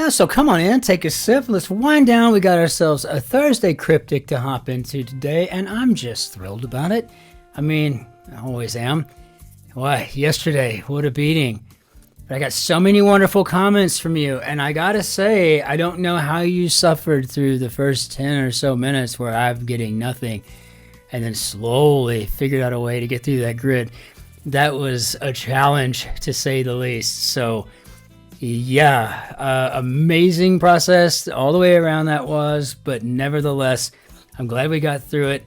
So come on in, take a sip, let's wind down. We got ourselves a Thursday Cryptic to hop into today, and I'm just thrilled about it. I mean, I always am. Why, yesterday, what a beating. But I got so many wonderful comments from you, and I gotta say, I don't know how you suffered through the first 10 or so minutes where I'm getting nothing, and then slowly figured out a way to get through that grid. That was a challenge, to say the least. So yeah, amazing process all the way around that was, but nevertheless, I'm glad we got through it,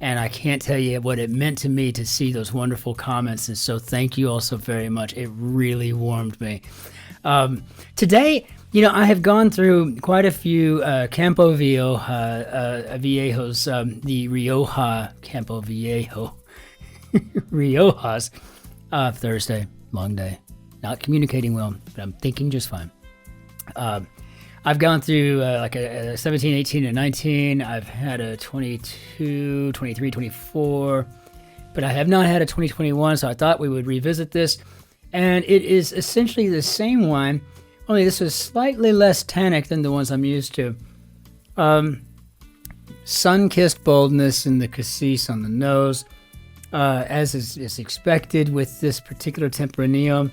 and I can't tell you what it meant to me to see those wonderful comments, and so thank you all so very much. It really warmed me. Today, you know, I have gone through quite a few Campo Viejo, Viejos, the Rioja Campo Viejo, Riojas, Thursday, long day. Not communicating well, but I'm thinking just fine. I've gone through like a 17, 18, and 19. I've had a 22, 23, 24, but I have not had a 2021, so I thought we would revisit this. And it is essentially the same one, only this was slightly less tannic than the ones I'm used to. Sun-kissed boldness in the cassis on the nose, as is expected with this particular Tempranillo.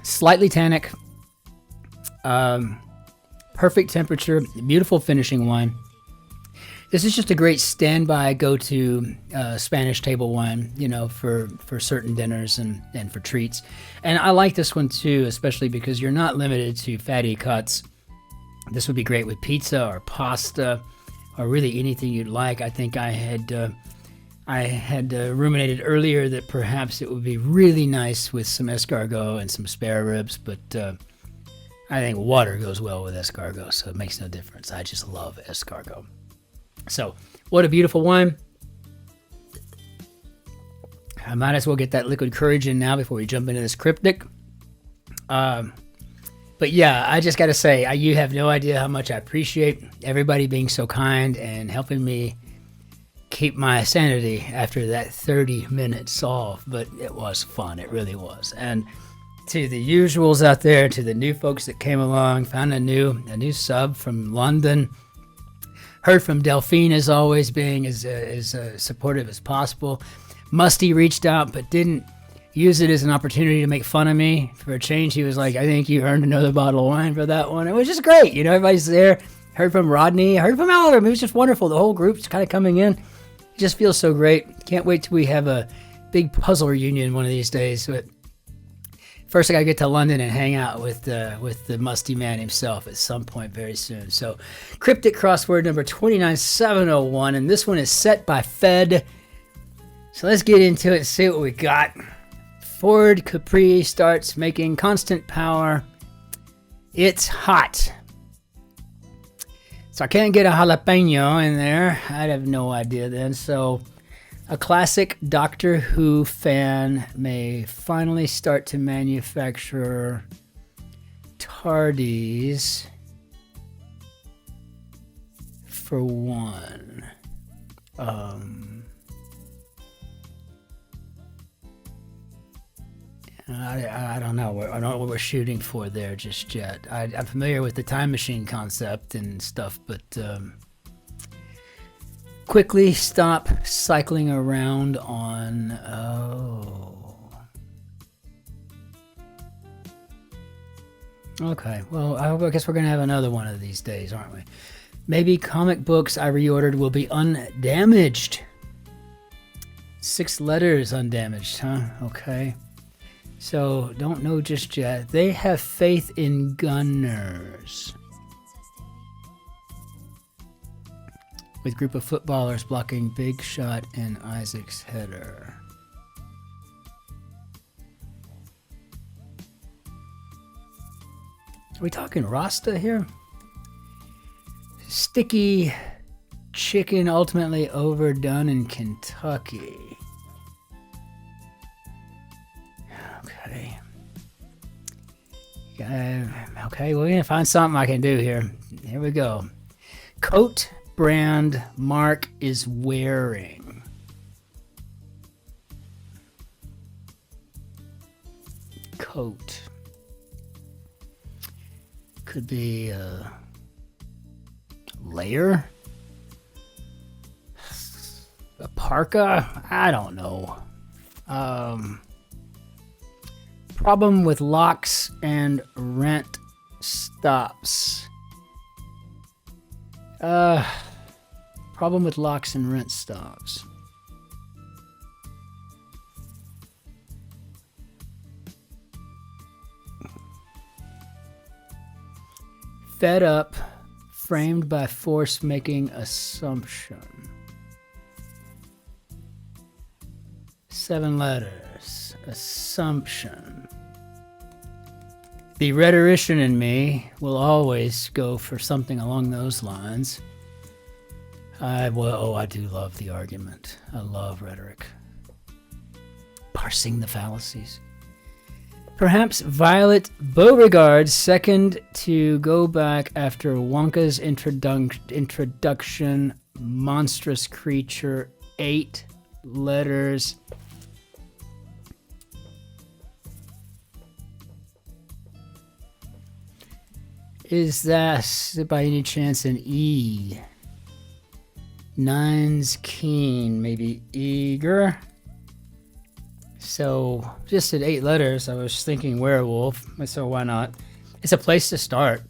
Slightly tannic, perfect temperature, beautiful finishing wine. This is just a great standby go-to Spanish table wine, you know, for certain dinners and for treats. And I like this one too, especially because you're not limited to fatty cuts. This would be great with pizza or pasta or really anything you'd like. I think I had ruminated earlier that perhaps it would be really nice with some escargot and some spare ribs, but I think water goes well with escargot, so it makes no difference. I just love escargot. So, what a beautiful wine. I might as well get that liquid courage in now before we jump into this Cryptic. But yeah, I just got to say, you have no idea how much I appreciate everybody being so kind and helping me keep my sanity after that 30-minute solve. But it was fun, it really was. And to the usuals out there, to the new folks that came along, found a new sub from London. Heard from Delphine, as always, being as supportive as possible. Musty reached out but didn't use it as an opportunity to make fun of me. For a change, he was like, I think you earned another bottle of wine for that one. It was just great. You know, everybody's there. Heard from Rodney. Heard from all of them. It was just wonderful. The whole group's kind of coming in. It just feels so great. Can't wait till we have a big puzzle reunion one of these days. But first, I gotta get to London and hang out with the musty man himself at some point very soon. So, Cryptic Crossword number 29701, and this one is set by Fed. So let's get into it and see what we got. Ford Capri starts making constant power. It's hot. So I can't get a jalapeno in there. I'd have no idea then. So a classic Doctor Who fan may finally start to manufacture tardies for one. I don't know. I don't know what we're shooting for there just yet. I'm familiar with the time machine concept and stuff, but quickly stop cycling around on. Okay. Well, I guess we're gonna have another one of these days, aren't we? Maybe comic books I reordered will be undamaged. 6 letters undamaged, huh? Okay. So, don't know just yet. They have faith in gunners. With group of footballers blocking Big Shot and Isaac's header. Are we talking Rasta here? Sticky chicken ultimately overdone in Kentucky. Okay, we're gonna find something I can do here. Here we go. Coat brand Mark is wearing. Coat. Could be a layer? A parka? I don't know. Problem with locks and rent stops. Problem with locks and rent stops. Fed up, framed by force making assumption. 7 letters. Assumption. The rhetorician in me will always go for something along those lines. I do love the argument. I love rhetoric. Parsing the fallacies. Perhaps Violet Beauregard's second to go back after Wonka's introduction. Monstrous creature. 8 letters. Is that by any chance an E? 9's keen, maybe eager. So just at 8 letters, I was thinking werewolf, so why not? It's a place to start.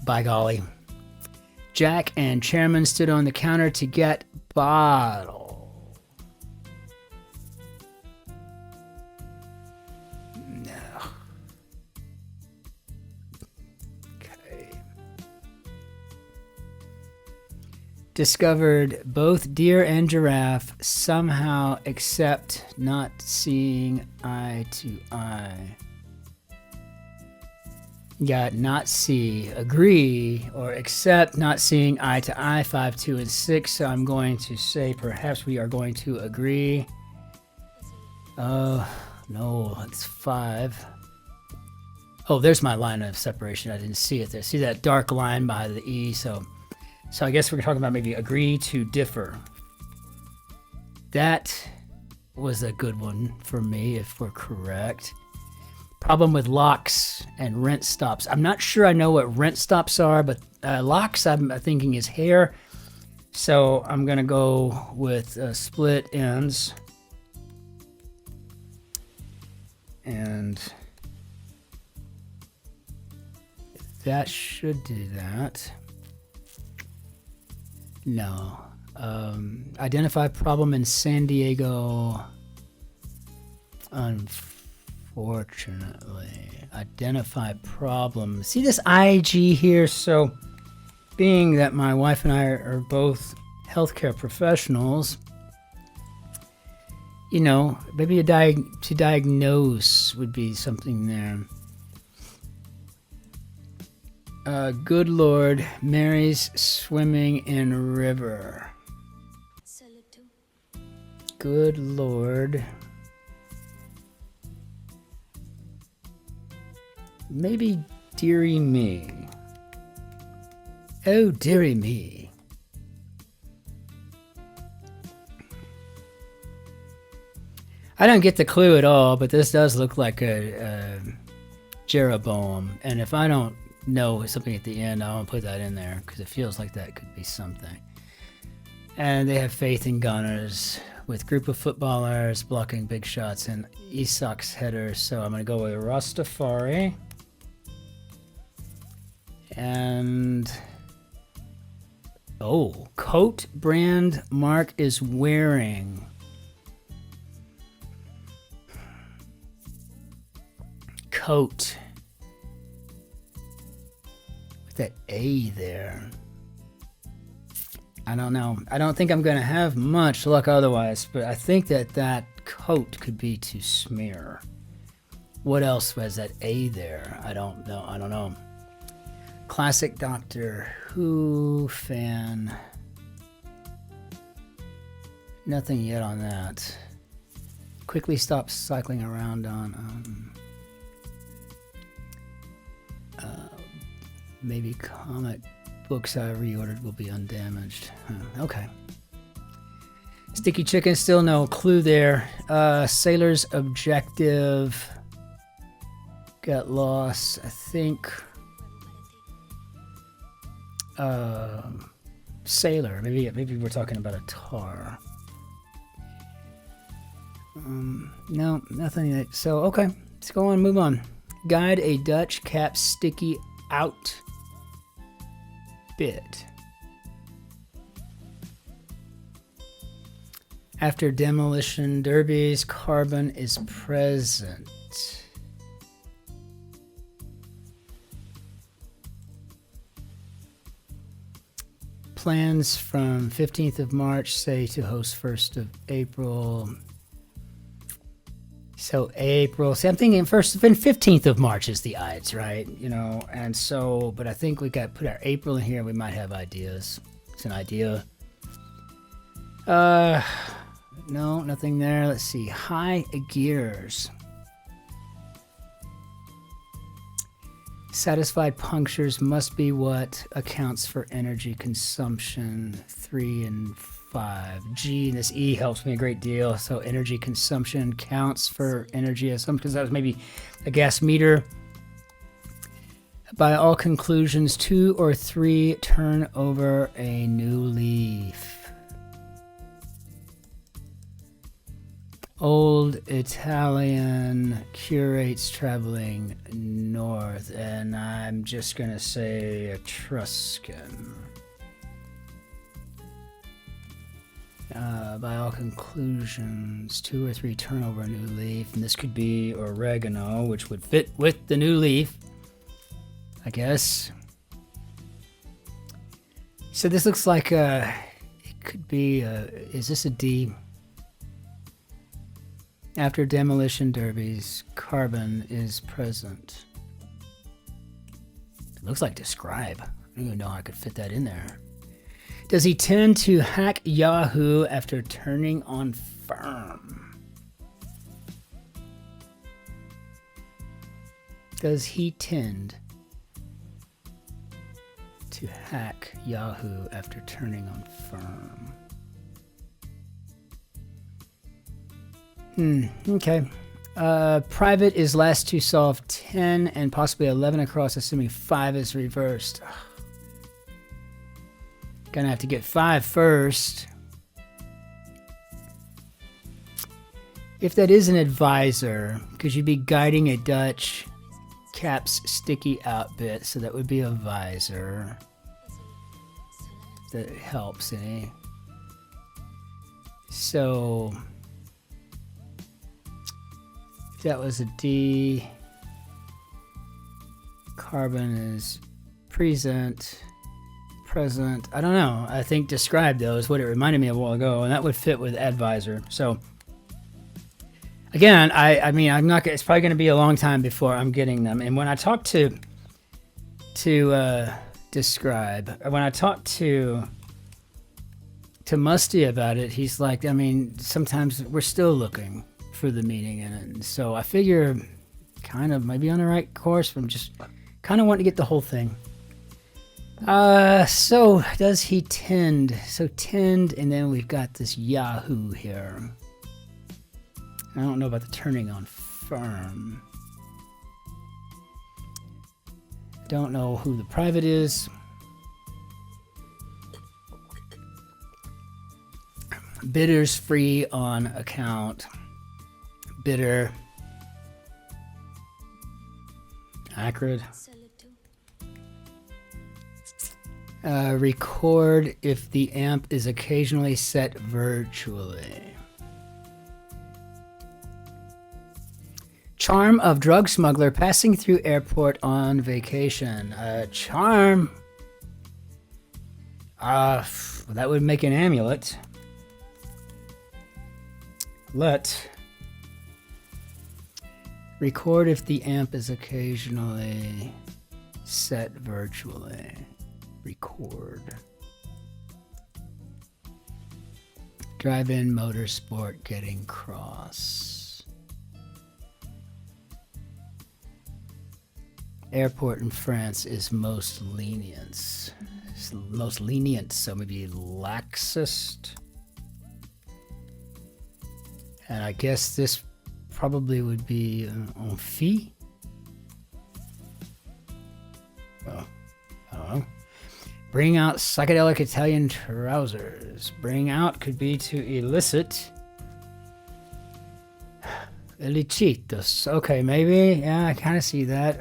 By golly. Jack and Chairman stood on the counter to get bottle. Discovered both deer and giraffe somehow except not seeing eye to eye. Got not see, agree, or accept not seeing eye to eye, 5, 2, and 6. So I'm going to say perhaps we are going to agree. No, it's 5. Oh, there's my line of separation. I didn't see it there. See that dark line by the E, so I guess we're talking about maybe agree to differ. That was a good one for me, if we're correct. Problem with locks and rent stops. I'm not sure I know what rent stops are, but locks I'm thinking is hair. So I'm going to go with split ends. And that should do that. No. Identify problem in San Diego. Unfortunately. Identify problem. See this IG here? So, being that my wife and I are both healthcare professionals, you know, maybe to diagnose would be something there. Good Lord, Mary's swimming in river. Good Lord. Maybe dearie me. Oh, dearie me. I don't get the clue at all, but this does look like a Jeroboam. And if I don't know something at the end, I won't put that in there because it feels like that could be something. And they have faith in gunners with group of footballers blocking big shots and Isak's headers. So I'm going to go with Rastafari. And coat brand Mark is wearing. Coat. With that A there. I don't know. I don't think I'm going to have much luck otherwise, but I think that coat could be to smear. What else was that A there? I don't know. Classic Doctor Who fan. Nothing yet on that. Quickly stop cycling around on maybe comic books I reordered will be undamaged. Okay. Sticky chicken, still no clue there. Sailor's objective. got lost. I think sailor. Maybe we're talking about a tar. No, nothing. So okay, let's go on. Move on. Guide a Dutch cap sticky out bit. After demolition derbies, carbon is present. Plans from 15th of March say to host 1st of April. So April, see, I'm thinking 15th of March is the odds, right? You know, and so, but I think we got to put our April in here. We might have ideas. It's an idea. No, nothing there. Let's see. High gears. Satisfied punctures must be what accounts for energy consumption. 3 and 5. G and this E helps me a great deal. So energy consumption counts for energy assumption because that was maybe a gas meter. By all conclusions, 2 or 3 turn over a new leaf. Old Italian curates traveling north, and I'm just gonna say Etruscan. By all conclusions, 2 or 3 turn over a new leaf, and this could be oregano, which would fit with the new leaf, I guess. So this looks like it could be. Is this a D? After demolition derbies, carbon is present. It looks like describe. I don't even know how I could fit that in there. Does he tend to hack Yahoo after turning on firm? Does he tend to hack Yahoo after turning on firm? Okay. Private is last to solve 10 and possibly 11 across, assuming 5 is reversed. Ugh. Gonna have to get 5 first. If that is an advisor, because you'd be guiding a Dutch caps sticky out bit, so that would be a visor. That helps, eh? So if that was a D, carbon is present. I don't know. I think describe though is what it reminded me of a while ago, and that would fit with advisor. So again, I mean, I'm not. It's probably going to be a long time before I'm getting them. And when I talk to describe, when I talk to Musty about it, he's like, I mean, sometimes we're still looking for the meaning in it. And so I figure, kind of maybe on the right course. From just kind of wanting to get the whole thing. So does he tend? So tend, and then we've got this Yahoo here. I don't know about the turning on firm. Don't know who the private is. Bidders free on account. Bidder. Acrid. Record if the amp is occasionally set virtually. Charm of drug smuggler passing through airport on vacation. Charm. That would make an amulet. Let. Record if the amp is occasionally set virtually. Record. Drive-in motorsport getting cross. Airport in France is most lenient. So maybe laxist. And I guess this probably would be en fille. Oh, I don't know. Bring out psychedelic Italian trousers. Bring out could be to elicit. Elicitos. Okay, maybe. Yeah, I kind of see that.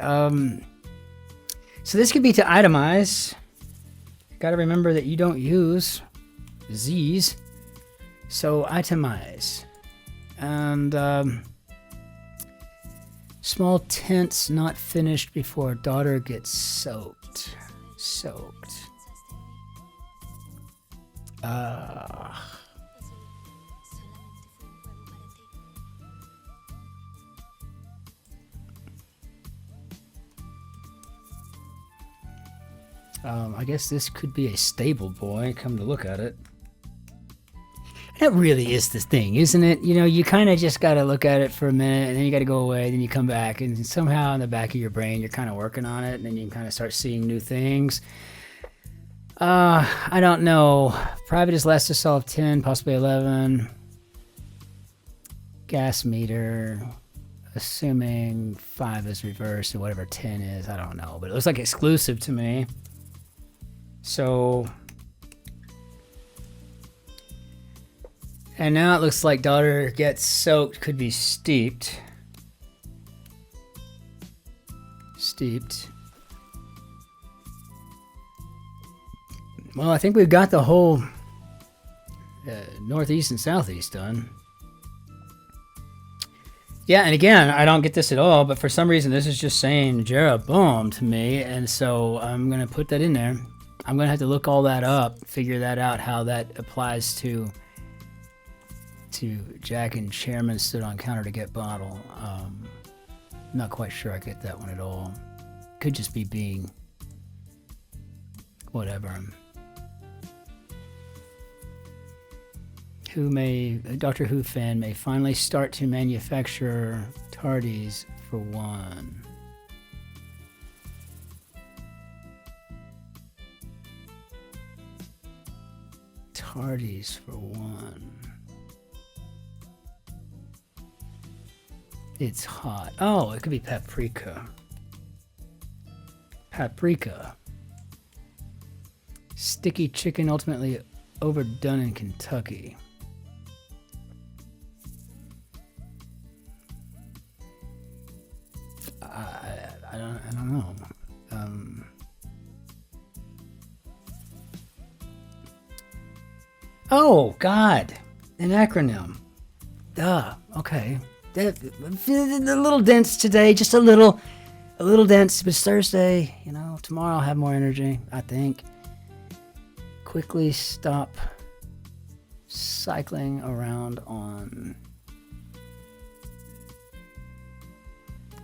So this could be to itemize. Got to remember that you don't use Z's. So itemize. And small tents not finished before daughter gets soaked. Soaked. I guess this could be a stable boy, come to look at it. That really is the thing, isn't it? You know, you kind of just got to look at it for a minute, and then you got to go away, then you come back, and somehow in the back of your brain, you're kind of working on it, and then you can kind of start seeing new things. I don't know. Private is less to solve 10, possibly 11. Gas meter, assuming 5 is reversed, and whatever 10 is, I don't know. But it looks like exclusive to me. So, and now it looks like daughter gets soaked, could be steeped. Steeped. Well, I think we've got the whole northeast and southeast done. Yeah, and again, I don't get this at all, but for some reason this is just saying Jeroboam to me, and so I'm going to put that in there. I'm going to have to look all that up, figure that out, how that applies to Jack and Chairman stood on counter to get bottle. Not quite sure I get that one at all. Could just be being whatever. Doctor Who fan may finally start to manufacture tardies for one. Tardies for one. It's hot. Oh, it could be paprika. Paprika. Sticky chicken ultimately overdone in Kentucky. I don't know. Oh God, an acronym. Duh. Okay. A little dense today, just a little dense. But it's Thursday, you know. Tomorrow I'll have more energy, I think. Quickly stop cycling around on.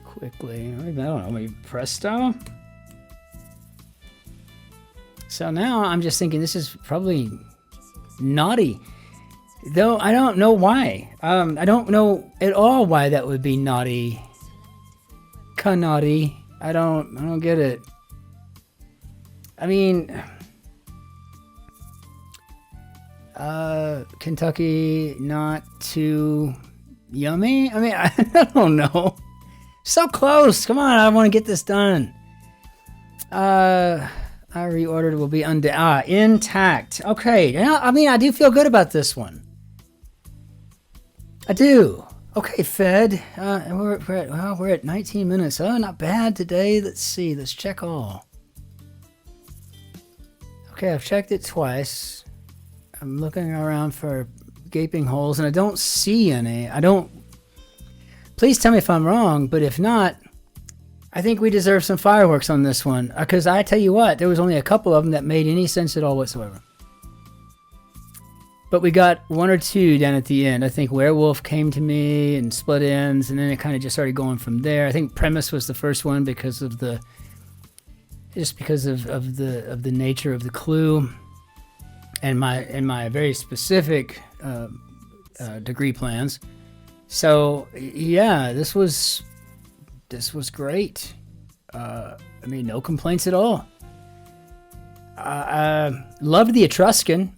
Quickly, I don't know, maybe presto. So now I'm just thinking this is probably naughty. Though I don't know why. I don't know at all why that would be naughty. Naughty. I don't get it. I mean, Kentucky not too yummy. I mean, I don't know. So close. Come on, I want to get this done. I reordered will be intact. Okay. Now, I mean, I do feel good about this one. I do. Okay, Fed. We're at 19 minutes. Oh, not bad today. Let's see. Let's check all. Okay, I've checked it twice. I'm looking around for gaping holes, and I don't see any. Please tell me if I'm wrong, but if not, I think we deserve some fireworks on this one. Because I tell you what, there was only a couple of them that made any sense at all whatsoever. But we got one or two down at the end. I think Werewolf came to me and Split Ends, and then it kind of just started going from there. I think Premise was the first one because of the nature of the clue and my very specific degree plans. So yeah, this was great. I mean, no complaints at all. Loved the Etruscan.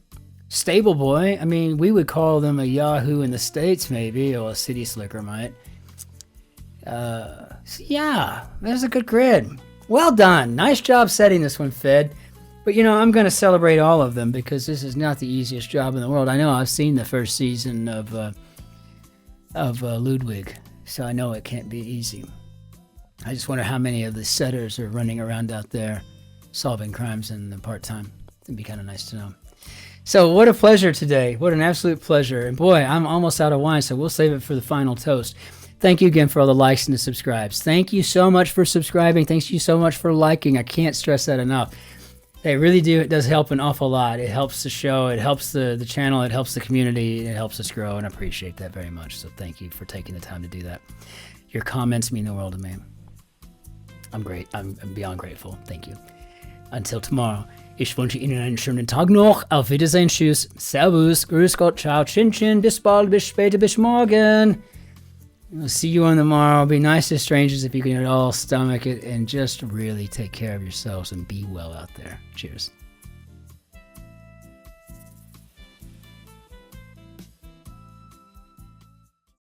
Stable boy. I mean, we would call them a Yahoo in the States, maybe, or a City Slicker might. So yeah, there's a good grid. Well done. Nice job setting this one, Fed. But, you know, I'm going to celebrate all of them because this is not the easiest job in the world. I know I've seen the first season of Ludwig, so I know it can't be easy. I just wonder how many of the setters are running around out there solving crimes in the part-time. It'd be kind of nice to know. So what a pleasure today. What an absolute pleasure. And boy, I'm almost out of wine, so we'll save it for the final toast. Thank you again for all the likes and the subscribes. Thank you so much for subscribing. Thank you so much for liking. I can't stress that enough. They really do. It does help an awful lot. It helps the show. It helps the channel. It helps the community. It helps us grow, and I appreciate that very much. So thank you for taking the time to do that. Your comments mean the world to me. I'm great. I'm beyond grateful. Thank you. Until tomorrow. Ich wünsche Ihnen einen schönen Tag noch. Auf Wiedersehen. Tschüss. Servus. Grüß Gott. Ciao. Cin-Cin. Bis bald. Bis später. Bis morgen. I'll see you on tomorrow. Be nice to strangers if you can at all stomach it, and just really take care of yourselves and be well out there. Cheers.